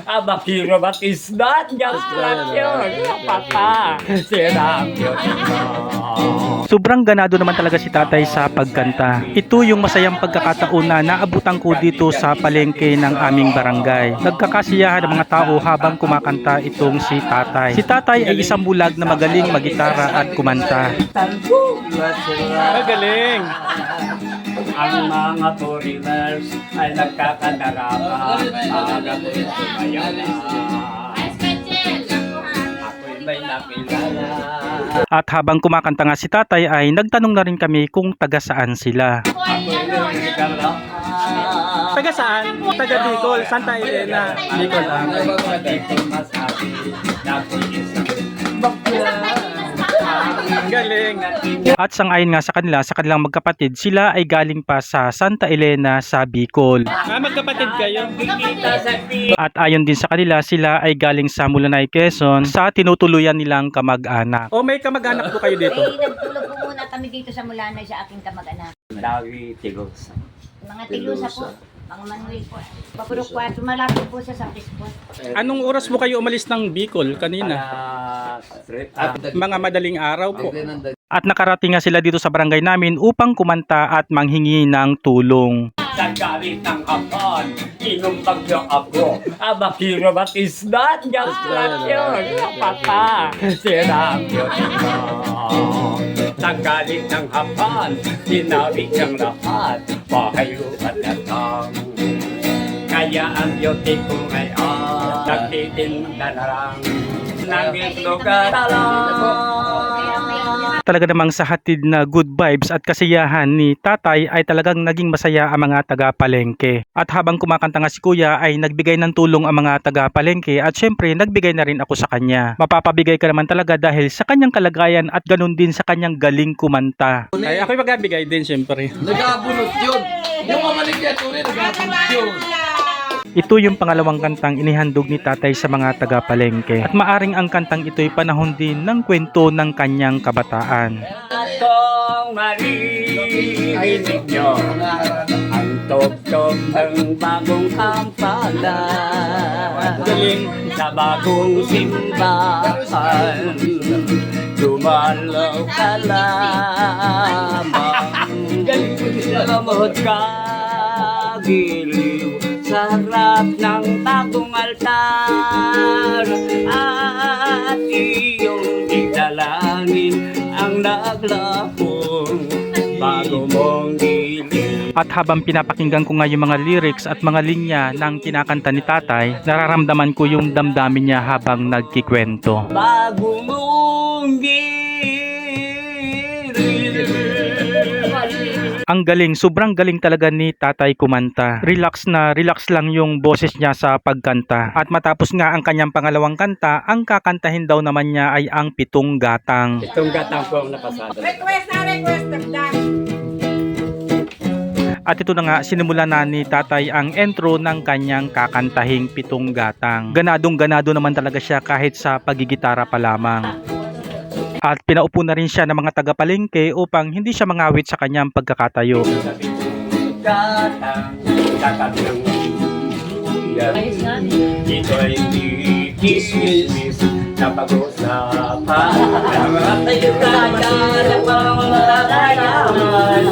Abakiro, but is not just like yun. Papa, sinabyo mo. Sobrang ganado naman talaga si tatay sa pagkanta. Ito yung masayang pagkakataon na naabutan ko dito sa palengke ng aming barangay. Nagkakasiyahan ang mga tao habang kumakanta itong si tatay. Si tatay ay isang bulag na magaling magitara at kumanta. Magaling! Ang mga foreigners ay nagkakandarama. Agapoy sumayaw na. Ako'y may nakilala. At habang kumakanta nga si tatay ay nagtanong na rin kami kung taga saan sila. Ako'y nakilala. Taga saan? Taga Bicol, Santa Elena. Bicol lang. Dito masabi na ako'y isang bakla. Galing. At sangayon nga sa kanila, sa kanilang magkapatid, sila ay galing pa sa Santa Elena sa Bicol. Magkapatid kayo? At ayon din sa kanila, sila ay galing sa Mulanay, Quezon sa tinutuluyan nilang kamag-anak. O may kamag-anak po kayo dito? Nagtulog po muna kami dito sa Mulanay sa aking kamag-anak. Dawi Tigosa. Mga Tilusa po, mga Manuel po. Papurok 4, malapit po sa Sampis po. Anong oras po kayo umalis ng Bicol kanina? Mga madaling araw po. At nakarating nga sila dito sa barangay namin upang kumanta at manghingi ng tulong. Sa galit ng hapon, inumbag niyo ako. Abakiro, but is not just like yun. Papa, sinabyo mo. Sa galit ng hapon, tinawid niyang lahat. Pahayupan na tang. Kaya ang beauty ko ngayon, nagtitinda na lang. Nagitlo ka Talaga namang sa hatid na good vibes at kasiyahan ni tatay ay talagang naging masaya ang mga taga-palengke. At habang kumakanta nga si kuya ay nagbigay ng tulong ang mga taga-palengke at syempre nagbigay na rin ako sa kanya. Mapapabigay ka naman talaga dahil sa kanyang kalagayan at ganun din sa kanyang galing kumanta. Ay ako'y magbibigay din syempre. Nagabunot yun. Yung mamalig yan, tuloy, nagabunot yun. Ito yung pangalawang kantang inihandog ni tatay sa mga taga-palengke. At maaring ang kantang ito'y panahon din ng kwento ng kanyang kabataan. Atong maririnig nyo ang tog-tog ng bagong kampana. Galing. Sa bagong simbahan, dumalaw ka lamang. Lamot ka, giliw sa harap ng bagong altar. At iyong idalangin ang naglapong bago mong dilim. At habang pinapakinggan ko nga yung mga lyrics at mga linya ng kinakanta ni tatay, nararamdaman ko yung damdamin niya habang nagkikwento. Bago mong dilim. Ang galing, sobrang galing talaga ni tatay kumanta. Relax na relax lang yung boses niya sa pagkanta. At matapos nga ang kanyang pangalawang kanta, ang kakantahin daw naman niya ay ang Pitong Gatang. Itong gatang po ang napasada. Request na request At ito na nga, sinimula na ni tatay ang intro ng kanyang kakantahing Pitong Gatang. Ganadong ganado naman talaga siya kahit sa pagigitara pa lamang. At pinaupo na rin siya ng mga taga-palengke upang hindi siya mangawit sa kanyang pagkakatayo. Gatang, gatang ng buyan. Ito ay hindi kismis na pag-usapan. Ang mga tayo kaya na pang malalayaman.